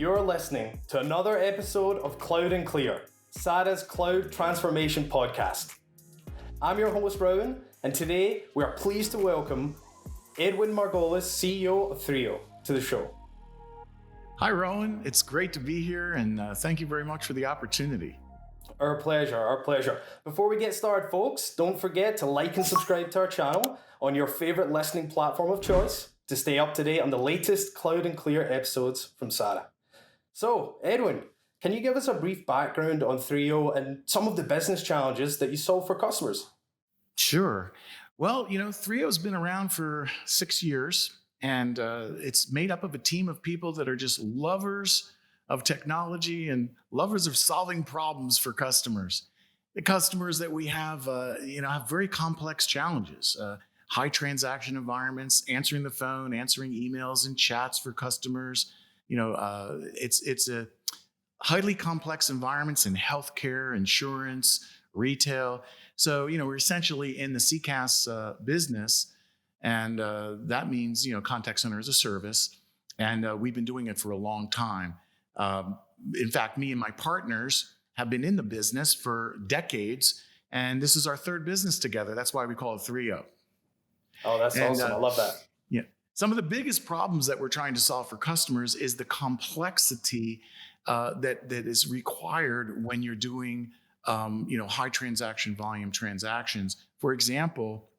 You're listening to another episode of Cloud and Clear, SADA's Cloud Transformation Podcast. I'm your host, Rowan, and today we are pleased to welcome Edwin Marguiles, CEO of Thrio, to the show. Hi, Rowan. It's great to be here, and thank you very much for the opportunity. Our pleasure. Before we get started, folks, don't forget to like and subscribe to our channel on your favorite listening platform of choice to stay up to date on the latest Cloud and Clear episodes from SADA. So, Edwin, can you give us a brief background on Thrio and some of the business challenges that you solve for customers? Sure. Well, Thrio's been around for 6 years, and it's made up of a team of people that are just lovers of technology and lovers of solving problems for customers. The customers that we have, have very complex challenges. High transaction environments, answering the phone, answering emails and chats for customers. It's a highly complex environments in healthcare, insurance, retail. So, we're essentially in the CCaaS business, and that means, contact center as a service. And we've been doing it for a long time. In fact, me and my partners have been in the business for decades, and this is our third business together. That's why we call it Thrio. Oh, that's awesome. I love that. Yeah. Some of the biggest problems that we're trying to solve for customers is the complexity that is required when you're doing, high transaction volume transactions. For example,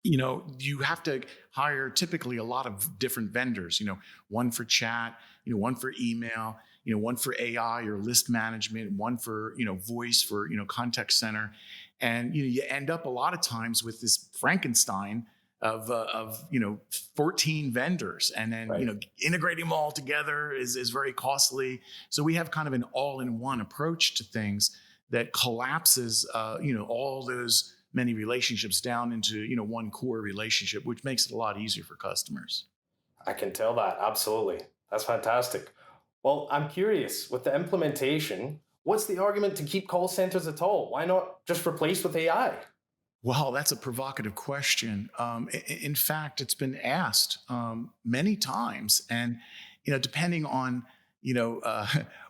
you have to hire typically a lot of different vendors, one for chat, one for email, one for AI or list management, one for, voice for, contact center. And, you end up a lot of times with this Frankenstein of 14 vendors, and then right. Integrating them all together is very costly. So we have kind of an all-in-one approach to things that collapses all those many relationships down into one core relationship, which makes it a lot easier for customers. I can tell that, absolutely. That's fantastic. Well, I'm curious, with the implementation, what's the argument to keep call centers at all? Why not just replace with AI? Well, that's a provocative question. In fact, it's been asked many times, and depending on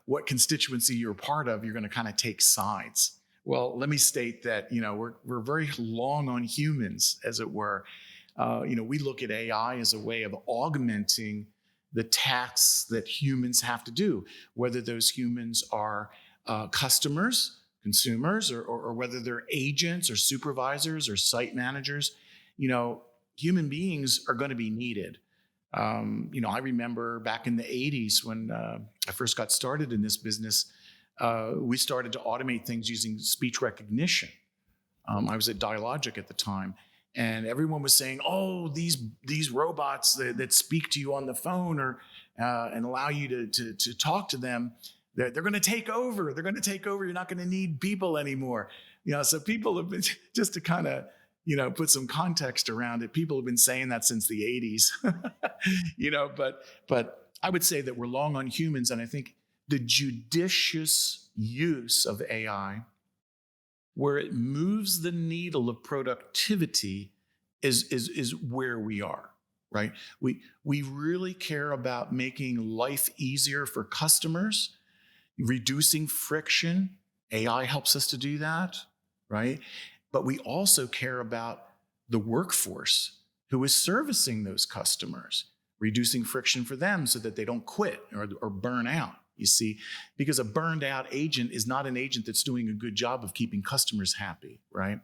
what constituency you're part of, you're going to kind of take sides. Well, let me state that we're very long on humans, as it were. We look at AI as a way of augmenting the tasks that humans have to do, whether those humans are customers, consumers, or whether they're agents or supervisors or site managers. Human beings are going to be needed. I remember back in the 80s when I first got started in this business, we started to automate things using speech recognition. I was at Dialogic at the time, and everyone was saying, "Oh, these robots that speak to you on the phone and allow you to talk to them, they're going to take over. They're going to take over. You're not going to need people anymore." So people have been, just to kind of put some context around it, people have been saying that since the 80s. But I would say that we're long on humans, and I think the judicious use of AI, where it moves the needle of productivity, is where we are, right? We really care about making life easier for customers, reducing friction. AI helps us to do that, right? But we also care about the workforce who is servicing those customers, reducing friction for them so that they don't quit or burn out. You see, because a burned out agent is not an agent that's doing a good job of keeping customers happy, right?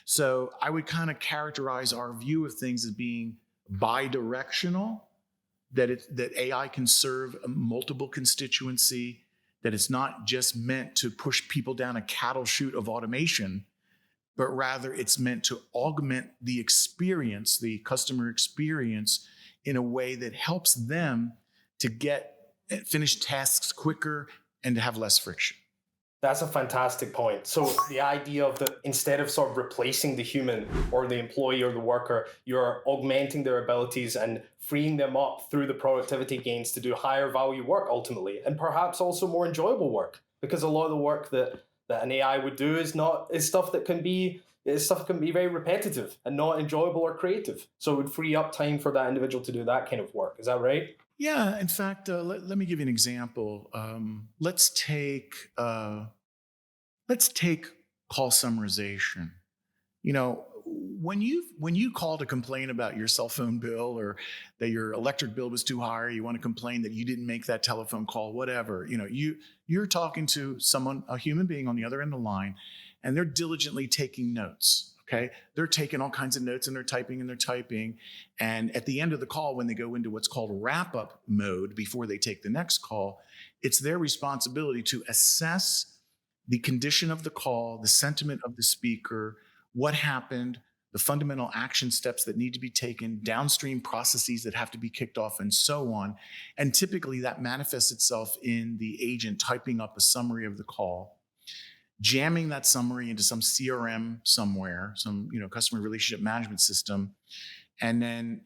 So I would kind of characterize our view of things as being bi-directional, that AI can serve a multiple constituency, that it's not just meant to push people down a cattle chute of automation, but rather it's meant to augment the experience, the customer experience, in a way that helps them to finish tasks quicker and to have less friction. That's a fantastic point. So the idea of instead of sort of replacing the human or the employee or the worker, you're augmenting their abilities and freeing them up through the productivity gains to do higher value work ultimately, and perhaps also more enjoyable work, because a lot of the work that an AI would do is stuff that can be stuff can be very repetitive and not enjoyable or creative. So it would free up time for that individual to do that kind of work. Is that right? Yeah, in fact, let me give you an example. Let's take call summarization. You know, when you call to complain about your cell phone bill, or that your electric bill was too high, or you want to complain that you didn't make that telephone call, whatever, you're talking to someone, a human being on the other end of the line, and they're diligently taking notes. Okay, they're taking all kinds of notes, and they're typing and they're typing. And at the end of the call, when they go into what's called wrap up mode before they take the next call, it's their responsibility to assess the condition of the call, the sentiment of the speaker, what happened, the fundamental action steps that need to be taken, downstream processes that have to be kicked off, and so on. And typically that manifests itself in the agent typing up a summary of the call, jamming that summary into some CRM somewhere, some customer relationship management system, and then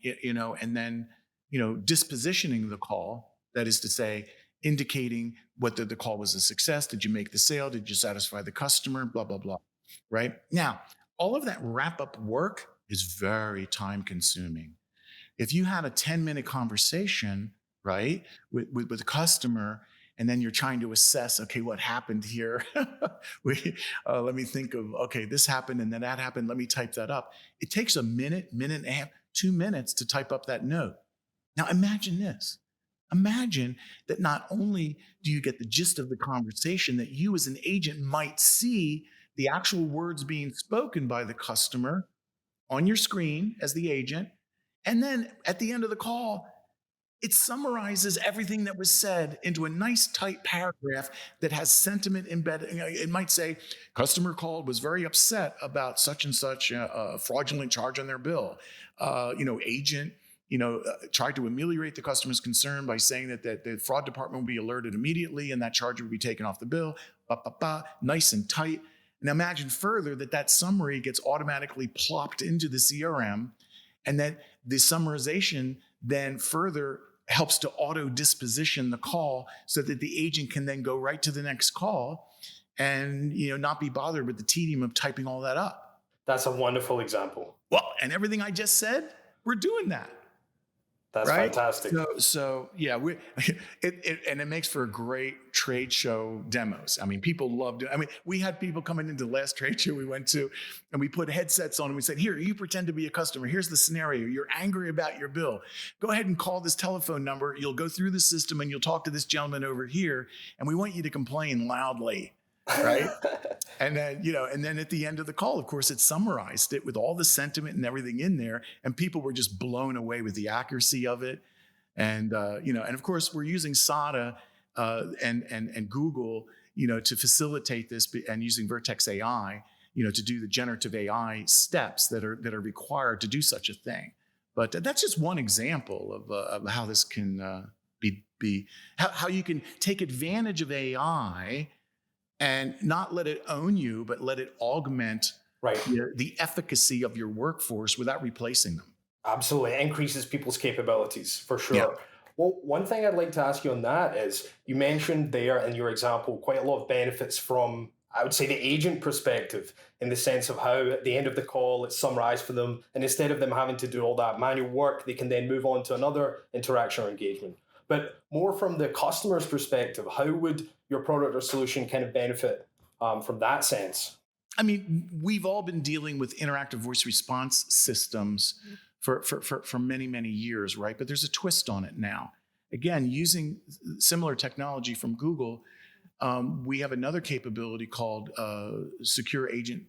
dispositioning the call. That is to say, indicating whether the call was a success. Did you make the sale? Did you satisfy the customer? Blah, blah, blah. Right? Now, all of that wrap-up work is very time-consuming. If you had a 10-minute conversation, right, with a customer, and then you're trying to assess, okay, what happened here? Let me think of, okay, this happened and then that happened. Let me type that up. It takes a minute, minute and a half, 2 minutes to type up that note. Now, imagine this. Imagine that not only do you get the gist of the conversation, that you as an agent might see the actual words being spoken by the customer on your screen as the agent, and then at the end of the call, it summarizes everything that was said into a nice tight paragraph that has sentiment embedded. It might say, customer called, was very upset about such and such a fraudulent charge on their bill. Agent tried to ameliorate the customer's concern by saying that the fraud department would be alerted immediately and that charge would be taken off the bill. Nice and tight. And imagine further that summary gets automatically plopped into the CRM, and that the summarization then further helps to auto disposition the call so that the agent can then go right to the next call and not be bothered with the tedium of typing all that up. That's a wonderful example. Well, and everything I just said, we're doing that. That's right? Fantastic. So yeah, it makes for great trade show demos. I mean, people loved it. I mean, we had people coming into the last trade show we went to, and we put headsets on and we said, here, you pretend to be a customer. Here's the scenario. You're angry about your bill. Go ahead and call this telephone number. You'll go through the system and you'll talk to this gentleman over here, and we want you to complain loudly. Right. And then at the end of the call, of course, it summarized it with all the sentiment and everything in there. And people were just blown away with the accuracy of it. And of course, we're using SADA and Google, to facilitate this, and using VertexAI, to do the generative AI steps that are required to do such a thing. But that's just one example of how this can be how you can take advantage of AI and not let it own you, but let it augment the efficacy of your workforce without replacing them. Absolutely. It increases people's capabilities, for sure. Yeah. Well, one thing I'd like to ask you on that is, you mentioned there in your example quite a lot of benefits from, I would say, the agent perspective, in the sense of how at the end of the call it's summarized for them, and instead of them having to do all that manual work, they can then move on to another interaction or engagement. But more from the customer's perspective, how would your product or solution kind of benefit from that sense? I mean, we've all been dealing with interactive voice response systems for many, many years, right? But there's a twist on it now. Again, using similar technology from Google, we have another capability called Secure Agent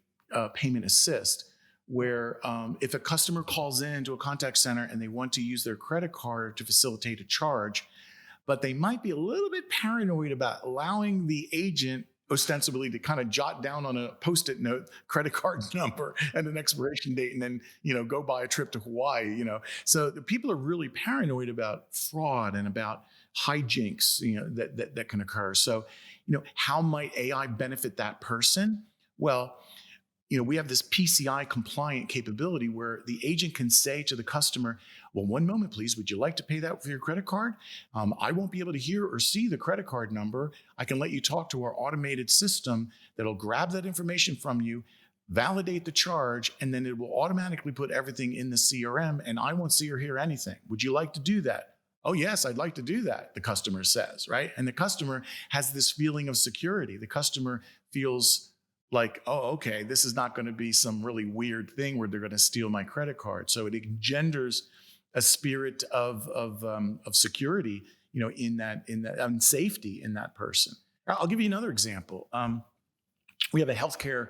Payment Assist, where if a customer calls into a contact center and they want to use their credit card to facilitate a charge, but they might be a little bit paranoid about allowing the agent ostensibly to kind of jot down on a Post-it note credit card number and an expiration date, and then go buy a trip to Hawaii. So the people are really paranoid about fraud and about hijinks that can occur. So how might AI benefit that person? Well, we have this PCI compliant capability where the agent can say to the customer, well, one moment, please, would you like to pay that with your credit card? I won't be able to hear or see the credit card number. I can let you talk to our automated system that'll grab that information from you, validate the charge, and then it will automatically put everything in the CRM, and I won't see or hear anything. Would you like to do that? Oh, yes, I'd like to do that, the customer says, right? And the customer has this feeling of security. The customer feels like, oh, okay, this is not going to be some really weird thing where they're going to steal my credit card. So it engenders a spirit of security, in that safety in that person. I'll give you another example. We have a healthcare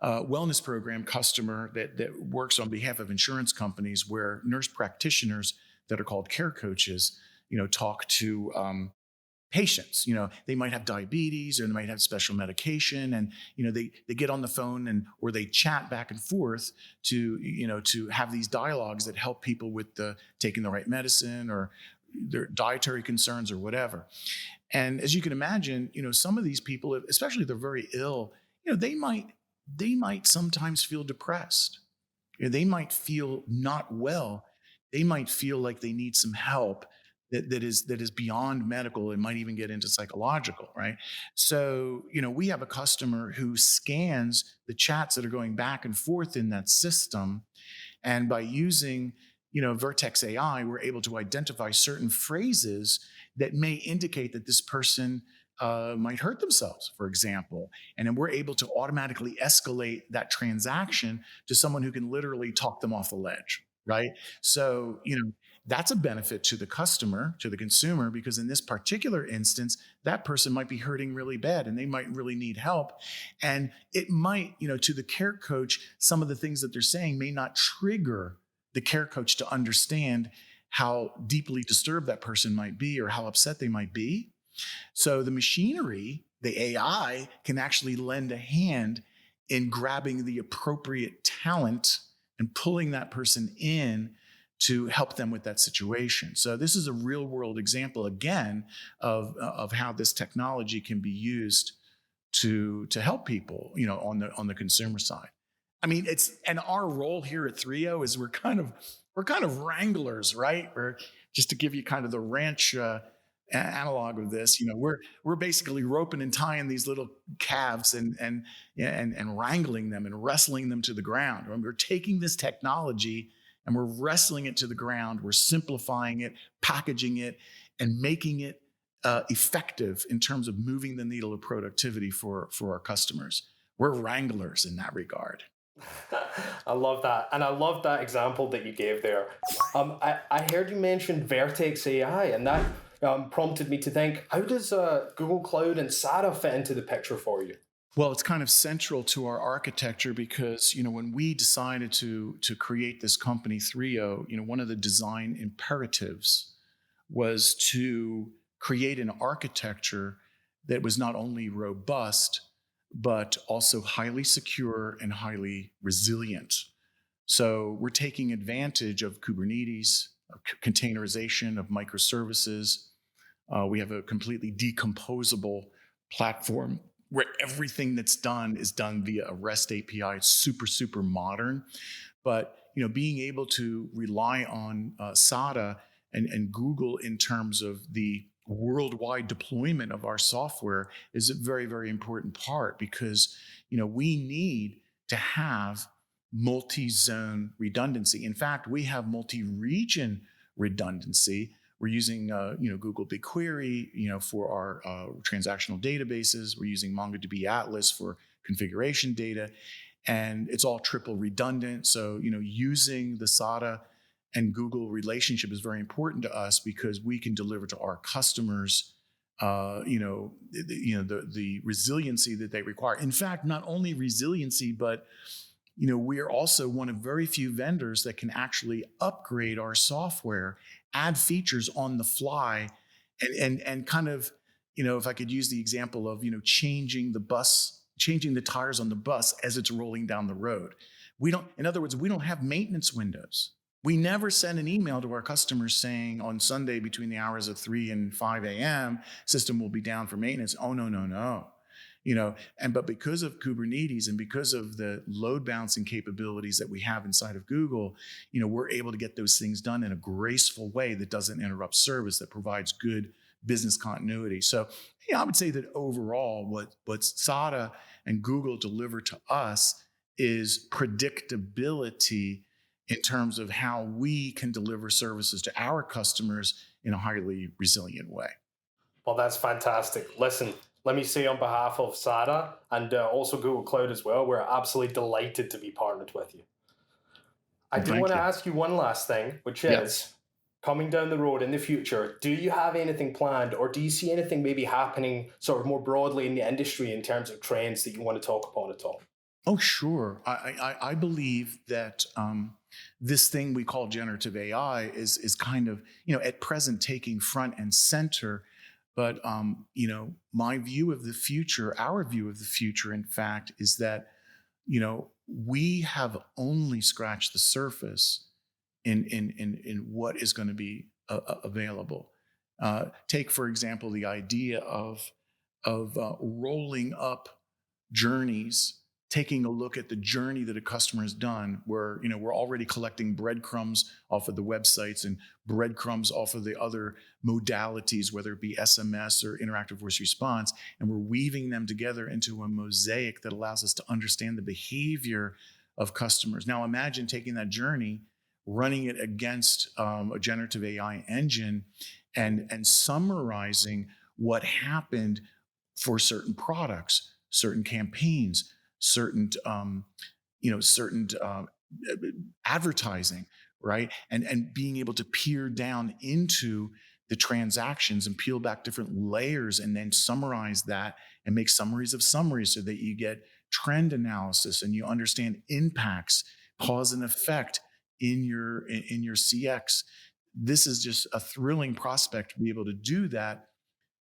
wellness program customer that works on behalf of insurance companies, where nurse practitioners that are called care coaches, talk to patients. They might have diabetes, or they might have special medication, and they get on the phone or they chat back and forth to have these dialogues that help people with taking the right medicine or their dietary concerns or whatever. And as you can imagine, some of these people, especially if they're very ill, they might sometimes feel depressed. They might feel not well. They might feel like they need some help that is beyond medical and might even get into psychological, right? So, we have a customer who scans the chats that are going back and forth in that system. And by using, VertexAI, we're able to identify certain phrases that may indicate that this person might hurt themselves, for example. And then we're able to automatically escalate that transaction to someone who can literally talk them off the ledge, right? So, that's a benefit to the customer, to the consumer, because in this particular instance, that person might be hurting really bad and they might really need help. And it might, to the care coach, some of the things that they're saying may not trigger the care coach to understand how deeply disturbed that person might be or how upset they might be. So the machinery, the AI, can actually lend a hand in grabbing the appropriate talent and pulling that person in to help them with that situation. So this is a real world example, again, of how this technology can be used to help people, on the consumer side. I mean, and our role here at Thrio is we're kind of wranglers, right? We're, just to give you kind of the ranch analog of this, we're basically roping and tying these little calves and wrangling them and wrestling them to the ground. And we're taking this technology and we're wrestling it to the ground. We're simplifying it, packaging it, and making it effective in terms of moving the needle of productivity for our customers. We're wranglers in that regard. I love that. And I love that example that you gave there. I heard you mention VertexAI, and that prompted me to think, how does Google Cloud and SADA fit into the picture for you? Well, it's kind of central to our architecture because, when we decided to create this company, Thrio, one of the design imperatives was to create an architecture that was not only robust, but also highly secure and highly resilient. So we're taking advantage of Kubernetes, of containerization, of microservices. We have a completely decomposable platform where everything that's done is done via a REST API. It's super, super modern. But being able to rely on SADA and Google in terms of the worldwide deployment of our software is a very, very important part, because we need to have multi-zone redundancy. In fact, we have multi-region redundancy. We're using Google BigQuery for our transactional databases. We're using MongoDB Atlas for configuration data, and it's all triple redundant. So using the SADA and Google relationship is very important to us, because we can deliver to our customers the resiliency that they require. In fact, not only resiliency, but we are also one of very few vendors that can actually upgrade our software, add features on the fly, and kind of, if I could use the example of, changing the tires on the bus as it's rolling down the road. In other words, we don't have maintenance windows. We never send an email to our customers saying on Sunday between the hours of 3 and 5 a.m., system will be down for maintenance. Oh, no. But because of Kubernetes and because of the load balancing capabilities that we have inside of Google, we're able to get those things done in a graceful way that doesn't interrupt service, that provides good business continuity. So, I would say that overall, what SADA and Google deliver to us is predictability in terms of how we can deliver services to our customers in a highly resilient way. Well, that's fantastic. Listen, let me say on behalf of SADA and also Google Cloud as well, we're absolutely delighted to be partnered with you. I Well, do want thank to you. ask you one last thing, which Yep. is coming down the road in the future, do you have anything planned or do you see anything maybe happening sort of more broadly in the industry in terms of trends that you want to talk upon at all? Oh, sure. I believe that this thing we call generative AI is kind of, at present taking front and center. But, my view of the future, our view of the future, in fact, is that, we have only scratched the surface in what is going to be available. Take, for example, the idea of rolling up journeys, taking a look at the journey that a customer has done, where we're already collecting breadcrumbs off of the websites and breadcrumbs off of the other modalities, whether it be SMS or interactive voice response, and we're weaving them together into a mosaic that allows us to understand the behavior of customers. Now imagine taking that journey, running it against a generative AI engine, and summarizing what happened for certain products, certain campaigns, certain advertising, right? And being able to peer down into the transactions and peel back different layers and then summarize that and make summaries of summaries so that you get trend analysis and you understand impacts, cause and effect in your CX. This is just a thrilling prospect to be able to do that,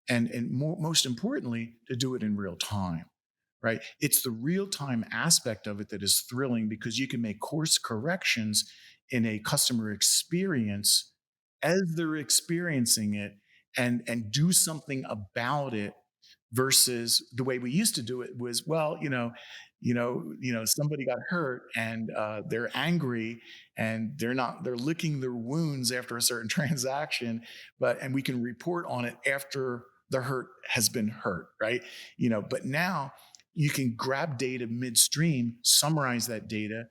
and most importantly, to do it in real time, right? It's the real time aspect of it that is thrilling, because you can make course corrections in a customer experience as they're experiencing it, and do something about it, versus the way we used to do it was, well, somebody got hurt and they're angry and they're licking their wounds after a certain transaction, and we can report on it after the hurt has been hurt, right? But now you can grab data midstream, summarize that data,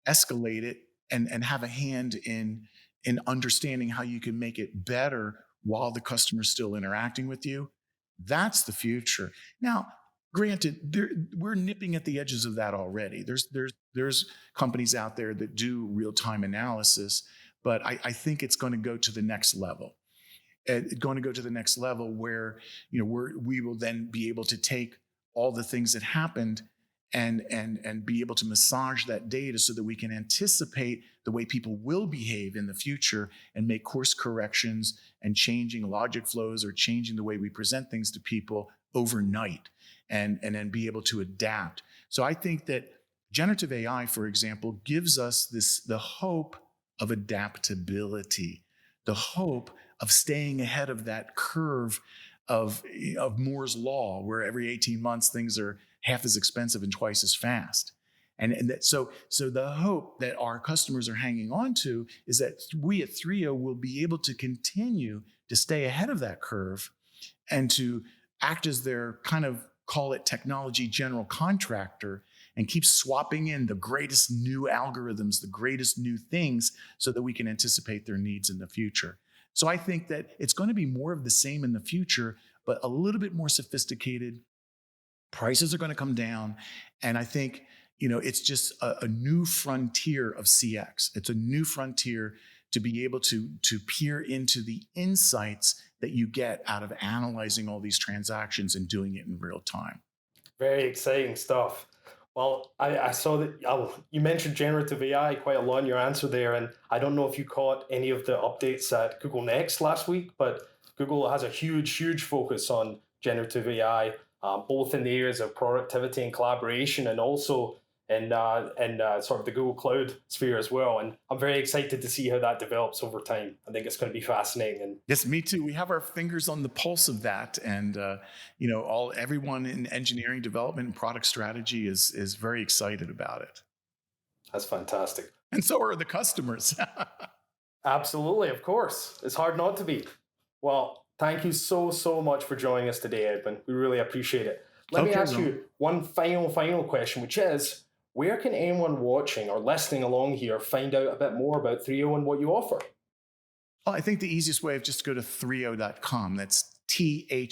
escalate it, and have a hand in understanding how you can make it better while the customer's still interacting with you. That's the future. Now, granted, we're nipping at the edges of that already. There's companies out there that do real-time analysis, but I think it's going to go to the next level. It's going to go to the next level where we will then be able to take all the things that happened and be able to massage that data so that we can anticipate the way people will behave in the future and make course corrections and changing logic flows or changing the way we present things to people overnight, and then be able to adapt. So I think that generative AI, for example, gives us the hope of adaptability, the hope of staying ahead of that curve of Moore's law, where every 18 months things are half as expensive and twice as fast. So the hope that our customers are hanging on to is that we at Thrio will be able to continue to stay ahead of that curve and to act as their kind of, call it, technology general contractor, and keep swapping in the greatest new algorithms, the greatest new things, so that we can anticipate their needs in the future. So I think that it's going to be more of the same in the future, but a little bit more sophisticated. Prices are going to come down. And I think, it's just a new frontier of CX. It's a new frontier to be able to peer into the insights that you get out of analyzing all these transactions and doing it in real time. Very exciting stuff. Well, I saw that you mentioned generative AI quite a lot in your answer there, and I don't know if you caught any of the updates at Google Next last week, but Google has a huge focus on generative AI, both in the areas of productivity and collaboration, and also in sort of the Google Cloud sphere as well. And I'm very excited to see how that develops over time. I think it's going to be fascinating. And yes, me too. We have our fingers on the pulse of that, and everyone in engineering development and product strategy is very excited about it. That's fantastic. And so are the customers. Absolutely, of course. It's hard not to be. Well, thank you so much for joining us today, Edwin. We really appreciate it. Let me ask you one final question, which is, where can anyone watching or listening along here find out a bit more about Thrio and what you offer? Well, I think the easiest way is just go to thrio.com. That's THRIO.com.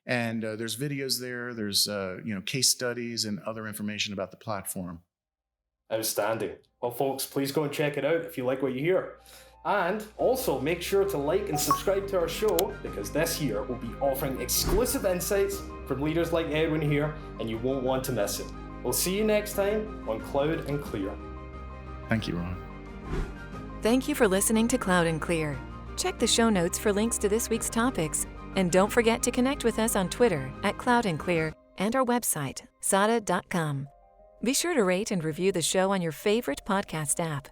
And there's videos there. There's case studies and other information about the platform. Outstanding. Well, folks, please go and check it out if you like what you hear. And also make sure to like and subscribe to our show, because this year we'll be offering exclusive insights from leaders like Edwin here, and you won't want to miss it. We'll see you next time on Cloud and Clear. Thank you, Ron. Thank you for listening to Cloud and Clear. Check the show notes for links to this week's topics. And don't forget to connect with us on Twitter @Cloud and Clear and our website, sada.com. Be sure to rate and review the show on your favorite podcast app.